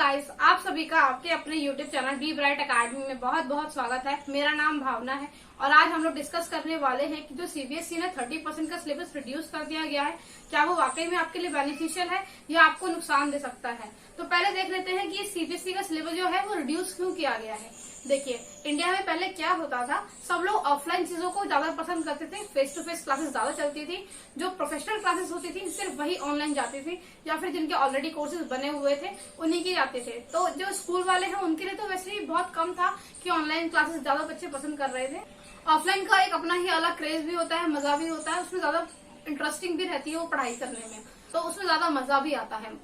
Guys, आप सभी का आपके अपने YouTube channel B bright academy में बहुत बहुत स्वागत है। मेरा नाम भावना है और आज हम लोग डिस्कस करने वाले हैं कि जो सीबीएसई ने 30% का सिलेबस रिड्यूस कर दिया गया है, क्या वो वाकई में आपके लिए बेनिफिशियल है या आपको नुकसान दे सकता है। तो पहले देख लेते हैं कि सीबीएसई का सिलेबस जो है वो रिड्यूस क्यों किया गया है। देखिए, इंडिया में पहले क्या होता था, सब लोग ऑफलाइन चीजों को ज्यादा पसंद करते थे, फेस टू फेस क्लासेस ज्यादा चलती थी। जो प्रोफेशनल क्लासेस होती थी सिर्फ वही ऑनलाइन जाती थी या फिर जिनके ऑलरेडी कोर्सेज बने हुए थे उन्हीं की जाते थे। तो जो स्कूल वाले हैं उनके लिए तो वैसे ही बहुत कम था कि ऑनलाइन क्लासेस ज्यादा बच्चे पसंद कर रहे थे। ऑफलाइन का एक अपना ही अलग क्रेज भी होता है, मजा भी होता है, उसमें ज्यादा इंटरेस्टिंग भी रहती है वो पढ़ाई करने में, तो उसमें ज्यादा मजा भी आता है।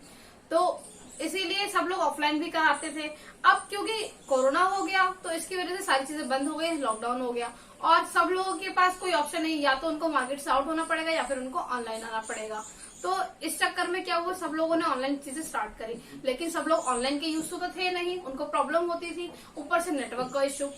तो इसीलिए सब लोग ऑफलाइन भी कराते थे। अब क्योंकि कोरोना हो गया तो इसकी वजह से सारी चीजें बंद हो गई, लॉकडाउन हो गया और सब लोगों के पास कोई ऑप्शन नहीं, या तो उनको मार्केट से आउट होना पड़ेगा या फिर उनको ऑनलाइन आना पड़ेगा। तो इस चक्कर में क्या हुआ, सब लोगों ने ऑनलाइन चीजें स्टार्ट करी, लेकिन सब लोग ऑनलाइन के यूज तो थे नहीं, उनको प्रॉब्लम होती थी, ऊपर से नेटवर्क का इश्यू।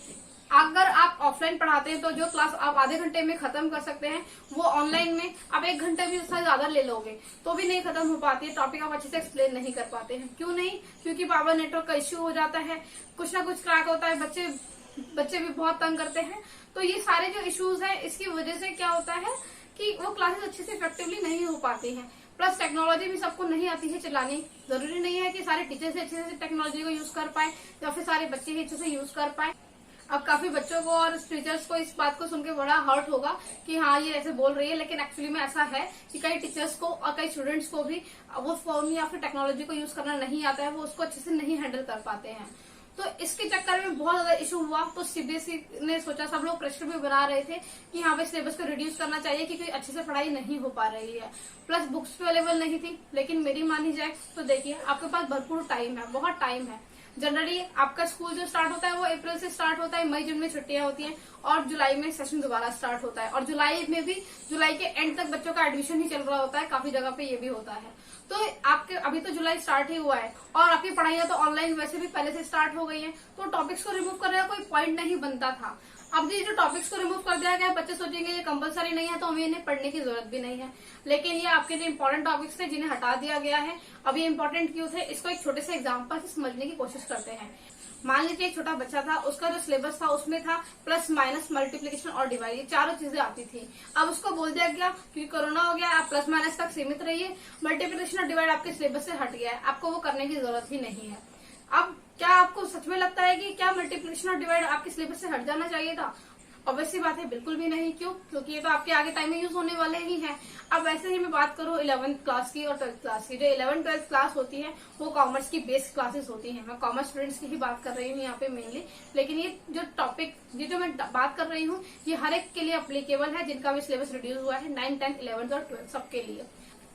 अगर आप ऑफलाइन पढ़ाते हैं तो जो क्लास आप आधे घंटे में खत्म कर सकते हैं वो ऑनलाइन में आप 1 घंटे भी उससे ज्यादा ले लोगे तो भी नहीं खत्म हो पाती है, टॉपिक आप अच्छे से एक्सप्लेन नहीं कर पाते हैं। क्यों नहीं? क्योंकि बाबा नेटवर्क का इश्यू हो जाता है, कुछ ना कुछ क्रैक होता है, बच्चे भी बहुत तंग करते हैं। तो ये सारे जो इश्यूज है इसकी वजह से क्या होता है कि वो क्लासेस अच्छे से इफेक्टिवली नहीं हो पाती हैं। प्लस टेक्नोलॉजी भी सबको नहीं आती है चलानी, जरूरी नहीं है कि सारे टीचर्स अच्छे से टेक्नोलॉजी को यूज कर पाए या फिर सारे बच्चे ही अच्छे से यूज कर पाए। अब काफी बच्चों को और टीचर्स को इस बात को सुन के बड़ा हर्ट होगा कि हाँ ये ऐसे बोल रही है, लेकिन एक्चुअली में ऐसा है कि कई टीचर्स को और कई स्टूडेंट्स को भी वो फोन या फिर टेक्नोलॉजी को यूज करना नहीं आता है, वो उसको अच्छे से नहीं हैंडल कर पाते हैं। तो इसके चक्कर में बहुत ज्यादा इशू हुआ। तो सीबीएसई ने सोचा, सब लोग प्रेशर भी बना रहे थे कि यहाँ पे सिलेबस को रिड्यूस करना चाहिए क्योंकि अच्छे से पढ़ाई नहीं हो पा रही है, प्लस बुक्स भी अवेलेबल नहीं थी। लेकिन मेरी मानी जाए तो देखिए, आपके पास भरपूर टाइम है, बहुत टाइम है। जनरली आपका स्कूल जो स्टार्ट होता है वो अप्रैल से स्टार्ट होता है, मई जून में छुट्टियां होती हैं और जुलाई में सेशन दोबारा स्टार्ट होता है, और जुलाई में भी जुलाई के एंड तक बच्चों का एडमिशन ही चल रहा होता है, काफी जगह पे ये भी होता है। तो आपके अभी तो जुलाई स्टार्ट ही हुआ है और आपकी पढ़ाइयां तो ऑनलाइन वैसे भी पहले से स्टार्ट हो गई है, तो टॉपिक्स को रिमूव करने का कोई पॉइंट नहीं बनता था। अब ये जो टॉपिक्स को रिमूव कर दिया गया, बच्चे सोचेंगे ये कंपलसरी नहीं है तो हमें इन्हें पढ़ने की जरूरत भी नहीं है, लेकिन ये आपके जो इंपॉर्टेंट टॉपिक्स थे जिन्हें हटा दिया गया है। अब ये इंपॉर्टेंट क्यों थे, इसको एक छोटे से एग्जाम्पल से समझने की कोशिश करते हैं। मान लीजिए एक छोटा बच्चा था, उसका जो सिलेबस था उसमें था प्लस माइनस मल्टीप्लीकेशन और डिवाइड, ये चारों चीजें आती थी। अब उसको बोल दिया गया क्योंकि कोरोना हो गया, आप प्लस माइनस तक सीमित रहिए, मल्टीप्लीकेशन और डिवाइड आपके सिलेबस से हट गया है, आपको वो करने की जरूरत ही नहीं है। अब क्या आपको सच में लगता है कि क्या मल्टीप्लीकेशन और डिवाइड आपके सिलेबस से हट जाना चाहिए था? ऑब्वियसली बात है, बिल्कुल भी नहीं। क्यों? क्योंकि ये तो आपके आगे टाइम में यूज होने वाले ही हैं। अब वैसे ही मैं बात करूं 11th क्लास की और 12th क्लास की, जो 11th 12th क्लास होती है वो कॉमर्स की बेस्ड क्लासेस होती हैं। मैं कॉमर्स स्टूडेंट्स की ही बात कर रही हूँ यहाँ पे मेनली, लेकिन ये जो मैं बात कर रही हूँ ये हर एक के लिए अप्लीकेबल है जिनका भी सिलेबस रिड्यूस हुआ है, 9th 10th 11th और 12th सबके लिए।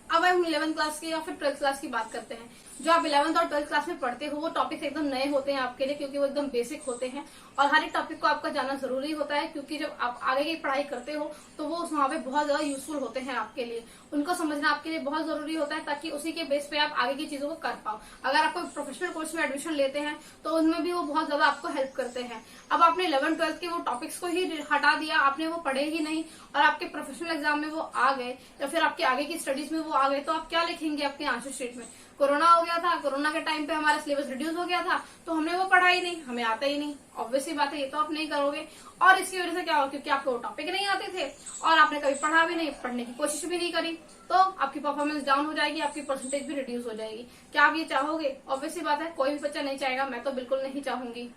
अब हम 11th क्लास की या फिर 12th क्लास की बात करते हैं। जो आप 11th और 12th क्लास में पढ़ते हो वो टॉपिक्स एकदम नए होते हैं आपके लिए, क्योंकि वो एकदम बेसिक होते हैं और हर एक टॉपिक को आपका जानना जरूरी होता है, क्योंकि जब आप आगे की पढ़ाई करते हो तो वो वहाँ पे बहुत ज्यादा यूजफुल होते हैं आपके लिए, उनको समझना आपके लिए बहुत जरूरी होता है ताकि उसी के बेस पे आप आगे की चीजों को कर पाओ। अगर आप कोई प्रोफेशनल कोर्स में एडमिशन लेते हैं तो उनमें भी वो बहुत ज्यादा आपको हेल्प करते हैं। अब आपने 11th 12th के वो टॉपिक्स को ही हटा दिया, आपने वो पढ़े ही नहीं और आपके प्रोफेशनल एग्जाम में वो आ गए या फिर आपके आगे की स्टडीज में वो आ गए, तो आप क्या लिखेंगे अपने आंसर शीट में? कोरोना हो गया था, कोरोना के टाइम पे हमारा सिलेबस रिड्यूस हो गया था तो हमने वो पढ़ा ही नहीं, हमें आता ही नहीं। ऑब्वियसली बात है, ये तो आप नहीं करोगे। और इसकी वजह से क्या हो, क्योंकि आपको वो टॉपिक नहीं आते थे और आपने कभी पढ़ा भी नहीं, पढ़ने की कोशिश भी नहीं करी, तो आपकी परफॉर्मेंस डाउन हो जाएगी, आपकी परसेंटेज भी रिड्यूस हो जाएगी। क्या आप ये चाहोगे? ऑब्वियसली बात है, कोई भी बच्चा नहीं चाहेगा, मैं तो बिल्कुल नहीं चाहूंगी।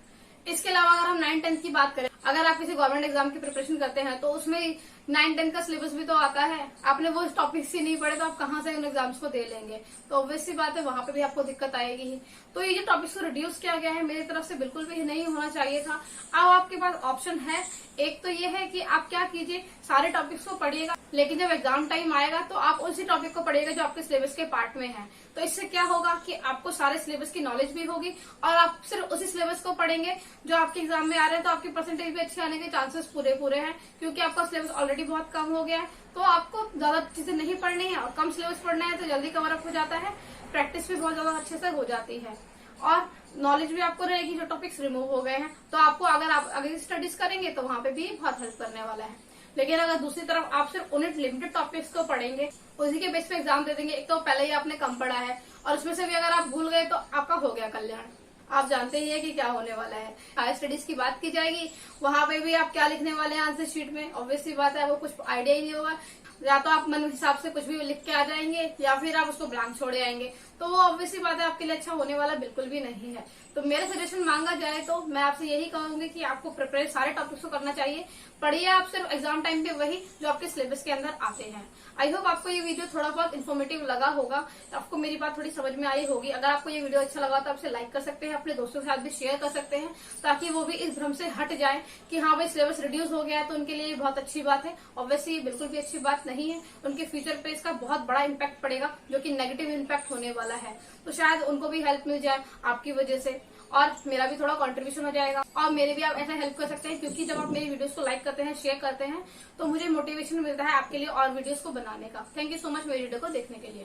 इसके अलावा अगर हम 9th 10th की बात करें, अगर आप किसी गवर्नमेंट एग्जाम की प्रिपरेशन करते हैं तो उसमें 9th 10th का सिलेबस भी तो आता है, आपने वो टॉपिक्स ही नहीं पढ़े तो आप कहाँ से उन एग्जाम्स को दे लेंगे? तो ऑब्वियसली बात है, वहां पे भी आपको दिक्कत आएगी ही। तो ये जो टॉपिक्स को रिड्यूस किया गया है मेरी तरफ से बिल्कुल भी नहीं होना चाहिए था। अब आपके पास ऑप्शन है, एक तो ये है कि आप क्या कीजिए, सारे टॉपिक्स को पढ़िएगा, लेकिन जब एग्जाम टाइम आएगा तो आप उसी टॉपिक को पढ़िएगा जो आपके सिलेबस के पार्ट में है। तो इससे क्या होगा कि आपको सारे सिलेबस की नॉलेज भी होगी और आप सिर्फ उसी सिलेबस को पढ़ेंगे जो आपके एग्जाम में आ रहे हैं, तो आपकी परसेंटेज भी अच्छे आने के चांसेस पूरे हैं, क्योंकि आपका सिलेबस ऑलरेडी बहुत कम हो गया है। तो आपको ज्यादा चीजें नहीं पढ़नी है और कम सिलेबस पढ़ना है तो जल्दी कवर अप हो जाता है, प्रैक्टिस भी बहुत ज्यादा अच्छे से हो जाती है और नॉलेज भी आपको रहेगी जो टॉपिक्स रिमूव हो गए हैं। तो आपको अगर आप आगे स्टडीज करेंगे तो वहां पे भी बहुत हेल्प करने वाला है। लेकिन अगर दूसरी तरफ आप सिर्फ उन्हीं लिमिटेड टॉपिक्स को पढ़ेंगे, उसी के बेस पे एग्जाम दे देंगे, एक तो पहले ही आपने कम पढ़ा है और उसमें से भी अगर आप भूल गए तो आपका हो गया कल्याण। आप जानते ही है कि क्या होने वाला है। हायर स्टडीज की बात की जाएगी, वहां पे भी आप क्या लिखने वाले हैं आंसर शीट में, ऑब्वियसली बात है वो कुछ आइडिया ही नहीं होगा। या तो आप मन हिसाब से कुछ भी लिख के आ जाएंगे या फिर आप उसको ब्लैंक छोड़े आएंगे, तो वो ऑब्वियसली बात है आपके लिए अच्छा होने वाला बिल्कुल भी नहीं है। तो मेरा सजेशन मांगा जाए तो मैं आपसे यही कहूंगी कि आपको प्रिपेयर सारे टॉपिक्स को करना चाहिए। पढ़िए आप सिर्फ एग्जाम टाइम पे वही जो आपके सिलेबस के अंदर आते हैं। आई होप आपको ये वीडियो थोड़ा बहुत इन्फॉर्मेटिव लगा होगा, तो आपको मेरी बात थोड़ी समझ में आई होगी। अगर आपको ये वीडियो अच्छा लगा तो आप इसे लाइक कर सकते हैं, अपने दोस्तों के साथ भी शेयर कर सकते हैं, ताकि वो भी इस भ्रम से हट जाए कि हाँ भाई सिलेबस रिड्यूस हो गया है तो उनके लिए ये बहुत अच्छी बात है। ऑब्वियसली बिल्कुल भी अच्छी बात नहीं है, उनके फ्यूचर पे इसका बहुत बड़ा इम्पैक्ट पड़ेगा, जो कि नेगेटिव इम्पैक्ट होने वाला है। तो शायद उनको भी हेल्प मिल जाए आपकी वजह से, और मेरा भी थोड़ा कंट्रीब्यूशन हो जाएगा, और मेरे भी आप ऐसा हेल्प कर सकते हैं, क्योंकि जब आप मेरी वीडियोस को लाइक करते हैं, शेयर करते हैं, तो मुझे मोटिवेशन मिलता है आपके लिए और वीडियोस को बनाने का। थैंक यू सो मच मेरी वीडियो को देखने के लिए।